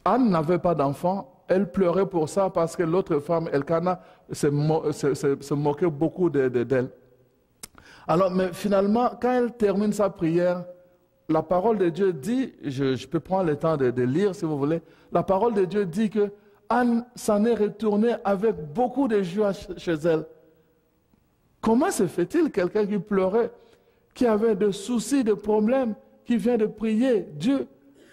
Anne n'avait pas d'enfant, elle pleurait pour ça parce que l'autre femme, Elkana, se moquait beaucoup d'elle. Alors, mais finalement, quand elle termine sa prière, la parole de Dieu dit, je peux prendre le temps de lire si vous voulez, la parole de Dieu dit que Anne s'en est retournée avec beaucoup de joie chez elle. Comment se fait-il quelqu'un qui pleurait, qui avait des soucis, des problèmes, qui vient de prier Dieu,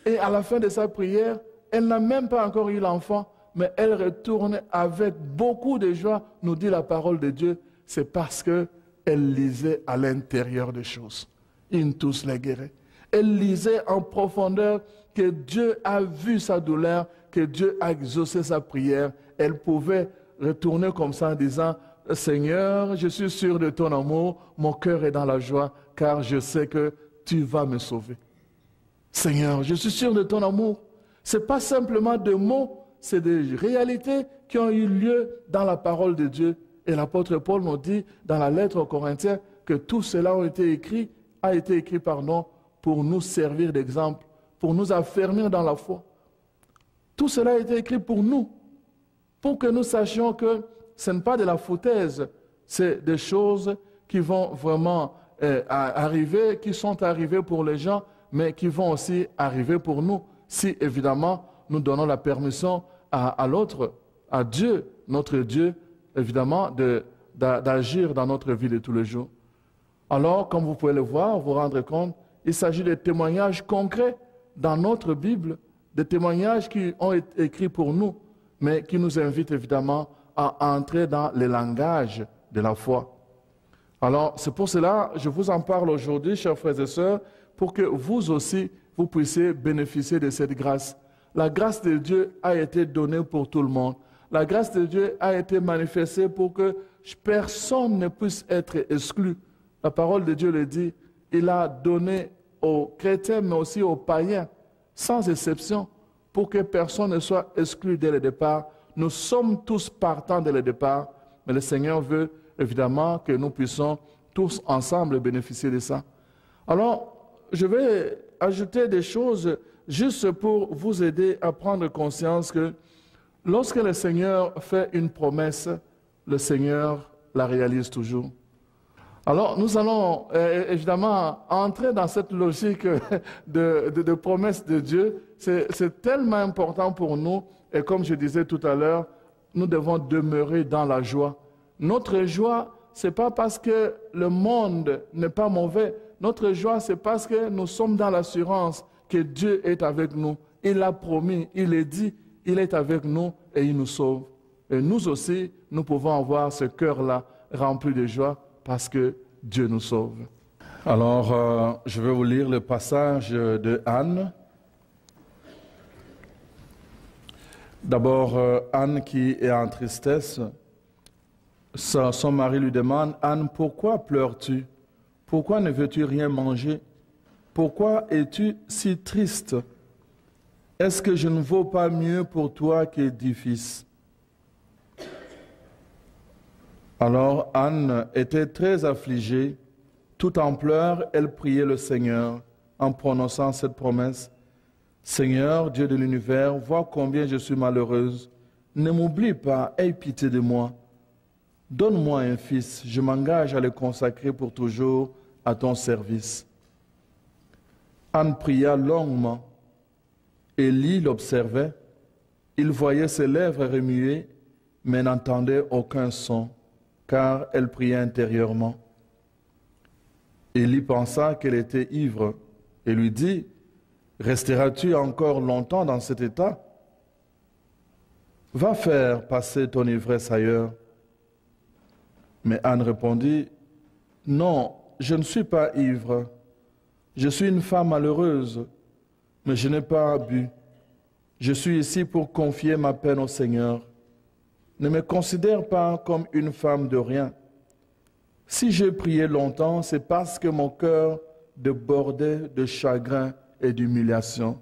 et à la fin de sa prière, elle n'a même pas encore eu l'enfant, mais elle retourne avec beaucoup de joie, nous dit la parole de Dieu. C'est parce qu'elle lisait à l'intérieur des choses. In tous les guéris. Elle lisait en profondeur que Dieu a vu sa douleur, que Dieu a exaucé sa prière. Elle pouvait retourner comme ça en disant, Seigneur, je suis sûr de ton amour, mon cœur est dans la joie, car je sais que tu vas me sauver. Seigneur, je suis sûr de ton amour. Ce n'est pas simplement des mots, c'est des réalités qui ont eu lieu dans la parole de Dieu. Et l'apôtre Paul nous dit dans la lettre aux Corinthiens que tout cela a été écrit pour nous servir d'exemple, pour nous affermir dans la foi. Tout cela a été écrit pour nous, pour que nous sachions que ce n'est pas de la foutaise, c'est des choses qui vont vraiment arriver, qui sont arrivées pour les gens, mais qui vont aussi arriver pour nous, si évidemment nous donnons la permission à l'autre, à Dieu, notre Dieu, évidemment, d'agir dans notre vie de tous les jours. Alors, comme vous pouvez le voir, vous rendre compte, il s'agit de témoignages concrets dans notre Bible, des témoignages qui ont été écrits pour nous, mais qui nous invitent évidemment à entrer dans le langage de la foi. Alors, c'est pour cela que je vous en parle aujourd'hui, chers frères et sœurs, pour que vous aussi, vous puissiez bénéficier de cette grâce. La grâce de Dieu a été donnée pour tout le monde. La grâce de Dieu a été manifestée pour que personne ne puisse être exclu. La parole de Dieu le dit, il a donné aux chrétiens, mais aussi aux païens, sans exception, pour que personne ne soit exclu dès le départ. Nous sommes tous partants dès le départ, mais le Seigneur veut évidemment que nous puissions tous ensemble bénéficier de ça. Alors, je vais ajouter des choses juste pour vous aider à prendre conscience que lorsque le Seigneur fait une promesse, le Seigneur la réalise toujours. Alors, nous allons évidemment entrer dans cette logique de promesse de Dieu. C'est tellement important pour nous. Et comme je disais tout à l'heure, nous devons demeurer dans la joie. Notre joie, ce n'est pas parce que le monde n'est pas mauvais. Notre joie, c'est parce que nous sommes dans l'assurance que Dieu est avec nous. Il l'a promis, il l'a dit, il est avec nous et il nous sauve. Et nous aussi, nous pouvons avoir ce cœur-là rempli de joie parce que Dieu nous sauve. Alors, je vais vous lire le passage de Anne. D'abord, Anne qui est en tristesse, son mari lui demande, « Anne, pourquoi pleures-tu? Pourquoi ne veux-tu rien manger? Pourquoi es-tu si triste? Est-ce que je ne vaux pas mieux pour toi que 10 fils? » Alors Anne était très affligée, tout en pleurs, elle priait le Seigneur en prononçant cette promesse. « Seigneur, Dieu de l'univers, vois combien je suis malheureuse. Ne m'oublie pas, aie pitié de moi. Donne-moi un fils, je m'engage à le consacrer pour toujours à ton service. » Anne pria longuement. Élie l'observait. Il voyait ses lèvres remuer, mais n'entendait aucun son, car elle priait intérieurement. Élie pensa qu'elle était ivre et lui dit, « Resteras-tu encore longtemps dans cet état? Va faire passer ton ivresse ailleurs. » Mais Anne répondit, « Non, je ne suis pas ivre. Je suis une femme malheureuse, mais je n'ai pas bu. Je suis ici pour confier ma peine au Seigneur. Ne me considère pas comme une femme de rien. Si j'ai prié longtemps, c'est parce que mon cœur débordait de chagrin et d'humiliation. »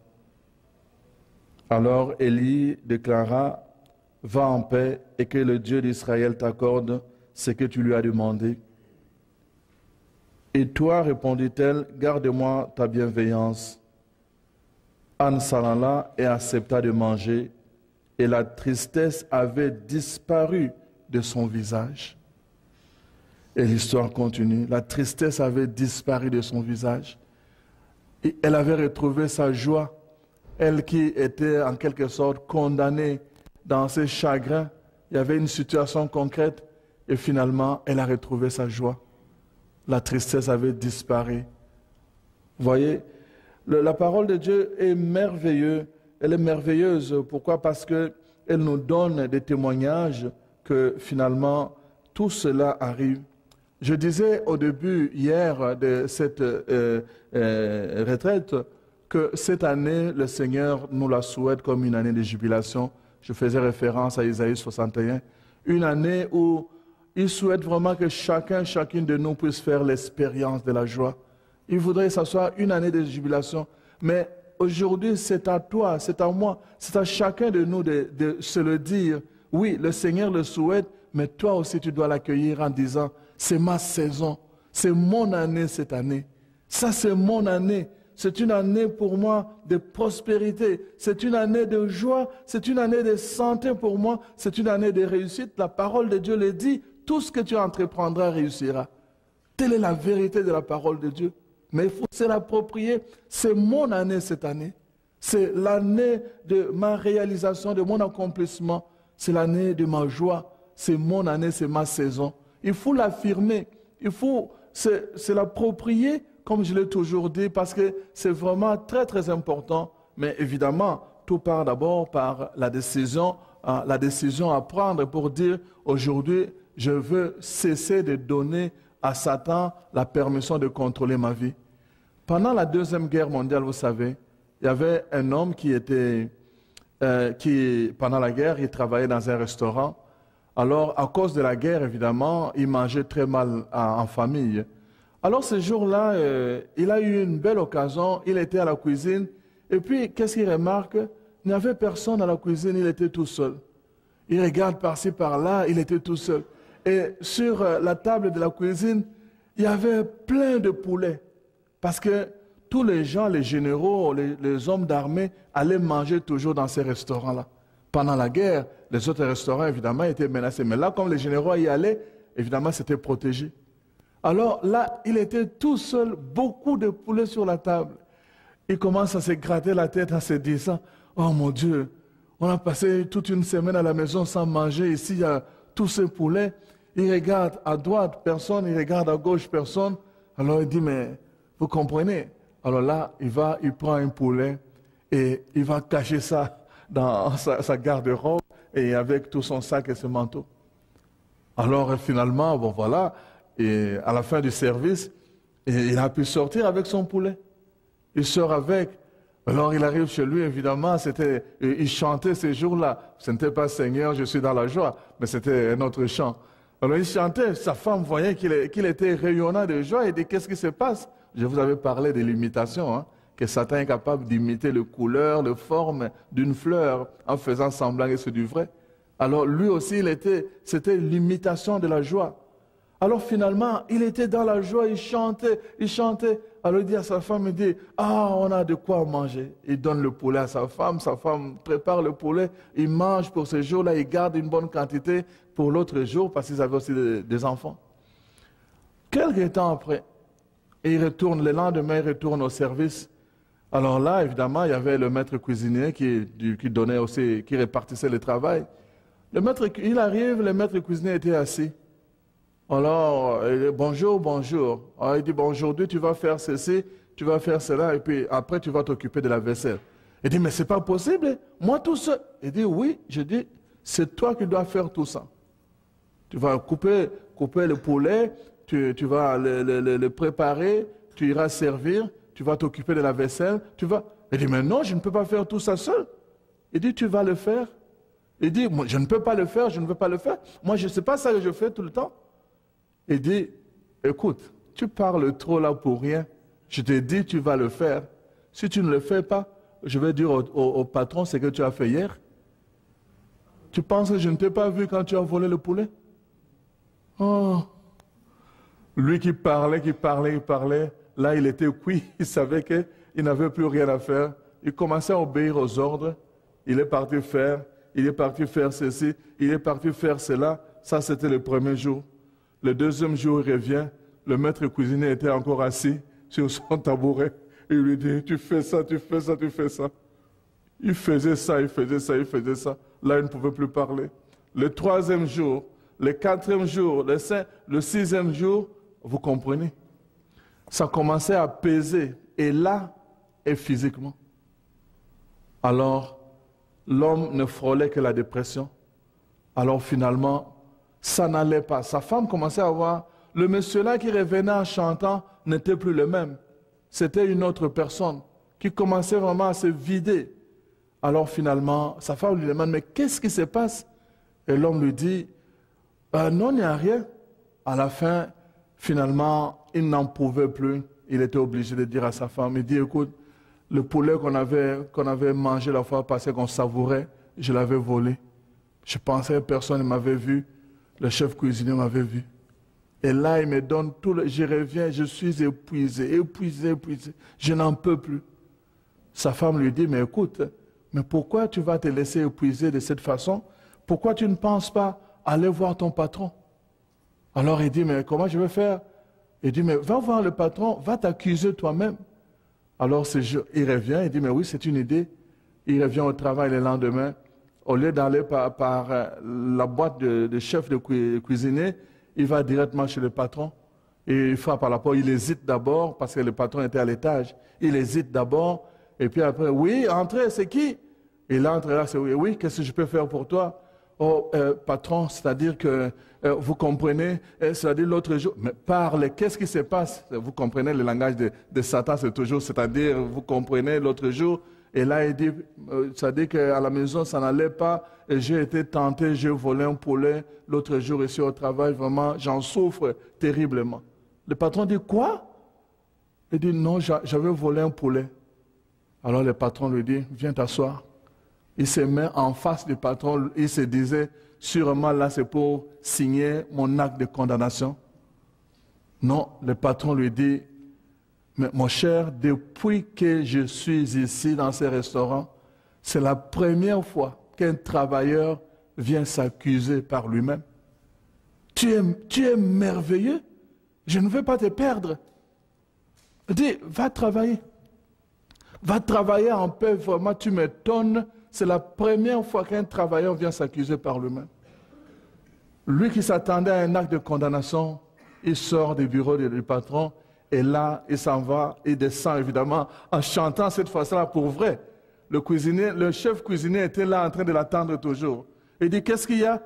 Alors Élie déclara, « Va en paix et que le Dieu d'Israël t'accorde ce que tu lui as demandé. » « Et toi, répondit-elle, garde-moi ta bienveillance. Anne s'en alla et accepta de manger, et la tristesse avait disparu de son visage. Et l'histoire continue. La tristesse avait disparu de son visage. Et elle avait retrouvé sa joie. Elle qui était en quelque sorte condamnée dans ses chagrins. Il y avait une situation concrète et finalement, elle a retrouvé sa joie. La tristesse avait disparu. Vous voyez, la parole de Dieu est merveilleuse. Elle est merveilleuse. Pourquoi? Parce qu'elle nous donne des témoignages que finalement, tout cela arrive. Je disais au début, hier, de cette retraite, que cette année, le Seigneur nous la souhaite comme une année de jubilation. Je faisais référence à Isaïe 61. Une année où il souhaite vraiment que chacune de nous puisse faire l'expérience de la joie. Il voudrait que ce soit une année de jubilation. Mais aujourd'hui, c'est à toi, c'est à moi, c'est à chacun de nous de se le dire. Oui, le Seigneur le souhaite, mais toi aussi, tu dois l'accueillir en disant, c'est ma saison, c'est mon année cette année. Ça, c'est mon année. C'est une année pour moi de prospérité. C'est une année de joie. C'est une année de santé pour moi. C'est une année de réussite. La parole de Dieu le dit. Tout ce que tu entreprendras réussira. Telle est la vérité de la parole de Dieu. Mais il faut se l'approprier. C'est mon année cette année. C'est l'année de ma réalisation, de mon accomplissement. C'est l'année de ma joie. C'est mon année, c'est ma saison. Il faut l'affirmer. Il faut se l'approprier, comme je l'ai toujours dit, parce que c'est vraiment très, très important. Mais évidemment, tout part d'abord par la décision à prendre pour dire, aujourd'hui, je veux cesser de donner à Satan la permission de contrôler ma vie. Pendant la Deuxième Guerre mondiale, vous savez, il y avait un homme qui, pendant la guerre, il travaillait dans un restaurant. Alors, à cause de la guerre, évidemment, il mangeait très mal en famille. Alors, ce jour-là, il a eu une belle occasion. Il était à la cuisine. Et puis, qu'est-ce qu'il remarque? Il n'y avait personne à la cuisine. Il était tout seul. Il regarde par-ci, par-là. Il était tout seul. Et sur la table de la cuisine, il y avait plein de poulets. Parce que tous les gens, les généraux, les hommes d'armée allaient manger toujours dans ces restaurants-là. Pendant la guerre, les autres restaurants, évidemment, étaient menacés. Mais là, comme les généraux y allaient, évidemment, c'était protégé. Alors là, il était tout seul, beaucoup de poulets sur la table. Il commence à se gratter la tête en se disant, « Oh mon Dieu, on a passé toute une semaine à la maison sans manger. Ici, il y a tous ces poulets. » Il regarde à droite, personne. Il regarde à gauche, personne. Alors il dit, « Mais vous comprenez ?» Alors là, il prend un poulet et il va cacher ça dans sa garde-robe et avec tout son sac et ses manteaux. Alors finalement, bon voilà, et à la fin du service, il a pu sortir avec son poulet. Il sort avec. Alors il arrive chez lui, évidemment, il chantait ces jours-là. Ce n'était pas Seigneur, je suis dans la joie, mais c'était un autre chant. Alors il chantait, sa femme voyait qu'il était rayonnant de joie et dit, qu'est-ce qui se passe? Je vous avais parlé de l'imitation, hein, que Satan est capable d'imiter les couleurs, les formes d'une fleur en faisant semblant que c'est du vrai. Alors lui aussi, c'était l'imitation de la joie. Alors finalement, il était dans la joie, il chantait. Alors il dit à sa femme, il dit, ah, on a de quoi manger. Il donne le poulet à sa femme prépare le poulet, il mange pour ce jour-là, il garde une bonne quantité pour l'autre jour parce qu'ils avaient aussi des enfants. Quelque temps après, et le lendemain, il retourne au service. Alors là, évidemment, il y avait le maître cuisinier qui donnait aussi, qui répartissait le travail. Il arrive, le maître cuisinier était assis. Alors, bonjour, bonjour. Alors, il dit, bon, aujourd'hui, tu vas faire ceci, tu vas faire cela, et puis après, tu vas t'occuper de la vaisselle. Il dit, mais c'est pas possible, moi tout seul. Il dit, oui, je dis, c'est toi qui dois faire tout ça. Tu vas couper le poulet, tu vas le préparer, tu iras servir, tu vas t'occuper de la vaisselle, Il dit, mais non, je ne peux pas faire tout ça seul. Il dit, tu vas le faire. Il dit, moi, je ne peux pas le faire, je ne veux pas le faire. Moi, je ne sais pas ça que je fais tout le temps. Il dit, écoute, tu parles trop là pour rien. Je te dis, tu vas le faire. Si tu ne le fais pas, je vais dire au patron ce que tu as fait hier. Tu penses que je ne t'ai pas vu quand tu as volé le poulet? Oh. Lui qui parlait, là il était cuit, il savait qu'il n'avait plus rien à faire. Il commençait à obéir aux ordres. Il est parti faire ceci, il est parti faire cela. Ça, c'était le premier jour. Le deuxième jour, il revient. Le maître cuisinier était encore assis sur son tabouret. Il lui dit, tu fais ça, tu fais ça, tu fais ça. Il faisait ça, il faisait ça, il faisait ça. Là, il ne pouvait plus parler. Le troisième jour, le quatrième jour, le sixième jour, vous comprenez? Ça commençait à peser, et là, et physiquement. Alors, l'homme ne frôlait que la dépression. Alors finalement, ça n'allait pas. Sa femme commençait à voir, le monsieur-là qui revenait en chantant n'était plus le même. C'était une autre personne qui commençait vraiment à se vider. Alors finalement, sa femme lui demande, mais qu'est-ce qui se passe? Et l'homme lui dit, non, il n'y a rien. À la fin, finalement, il n'en pouvait plus. Il était obligé de dire à sa femme, il dit, écoute, le poulet qu'on avait mangé la fois passée, qu'on savourait, je l'avais volé. Je pensais que personne ne m'avait vu. Le chef cuisinier m'avait vu. Et là, il me donne tout le... Je reviens, je suis épuisé, épuisé, épuisé. Je n'en peux plus. Sa femme lui dit, mais écoute, mais pourquoi tu vas te laisser épuiser de cette façon? Pourquoi tu ne penses pas aller voir ton patron? Alors il dit, mais comment je vais faire? Il dit, mais va voir le patron, va t'accuser toi-même. Alors il revient, il dit, mais oui, c'est une idée. Il revient au travail le lendemain. Au lieu d'aller par la boîte de chef de cuisinier, il va directement chez le patron. Et il frappe à la porte. Il hésite d'abord, parce que le patron était à l'étage. Il hésite d'abord, et puis après, oui, entrez, c'est qui? Et là, entre là, c'est oui, oui, qu'est-ce que je peux faire pour toi? Oh, patron, c'est-à-dire que vous comprenez, c'est-à-dire l'autre jour, mais parlez, qu'est-ce qui se passe? Vous comprenez le langage de Satan, c'est toujours, c'est-à-dire, vous comprenez l'autre jour, et là il dit, c'est-à-dire qu'à la maison ça n'allait pas, et j'ai été tenté, j'ai volé un poulet l'autre jour ici au travail, vraiment, j'en souffre terriblement. Le patron dit, quoi? Il dit, non, j'avais volé un poulet. Alors le patron lui dit, viens t'asseoir. Il se met en face du patron, il se disait, sûrement là c'est pour signer mon acte de condamnation. Non, le patron lui dit, mais mon cher, depuis que je suis ici dans ce restaurant, c'est la première fois qu'un travailleur vient s'accuser par lui-même. Tu es merveilleux, je ne veux pas te perdre. Dis, va travailler. Va travailler en paix, vraiment, tu m'étonnes. C'est la première fois qu'un travailleur vient s'accuser par lui-même. Lui qui s'attendait à un acte de condamnation, il sort du bureau du patron et là, il s'en va, il descend évidemment en chantant cette fois-là pour vrai. Le chef cuisinier était là en train de l'attendre toujours. Il dit, qu'est-ce qu'il y a?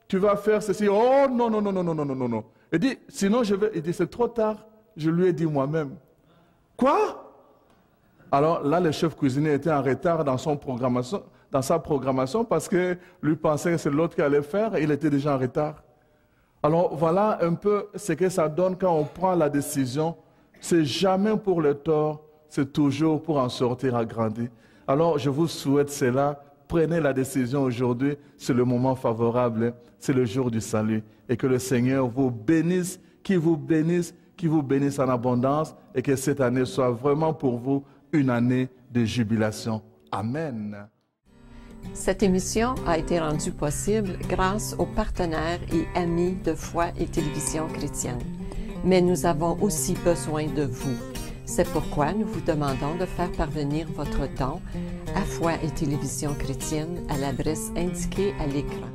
Tu vas faire ceci? Oh non, non, non, non, non, non, non, non. Il dit, sinon je vais... Il dit, c'est trop tard, je lui ai dit moi-même. Quoi? Alors là, le chef cuisinier était en retard dans sa programmation parce que lui pensait que c'est l'autre qui allait faire et il était déjà en retard. Alors voilà un peu ce que ça donne quand on prend la décision. C'est jamais pour le tort, c'est toujours pour en sortir agrandi. Alors je vous souhaite cela. Prenez la décision aujourd'hui, c'est le moment favorable, c'est le jour du salut. Et que le Seigneur vous bénisse, qu'il vous bénisse en abondance et que cette année soit vraiment pour vous une année de jubilation. Amen. Cette émission a été rendue possible grâce aux partenaires et amis de Foi et Télévision chrétienne. Mais nous avons aussi besoin de vous. C'est pourquoi nous vous demandons de faire parvenir votre don à Foi et Télévision chrétienne à l'adresse indiquée à l'écran.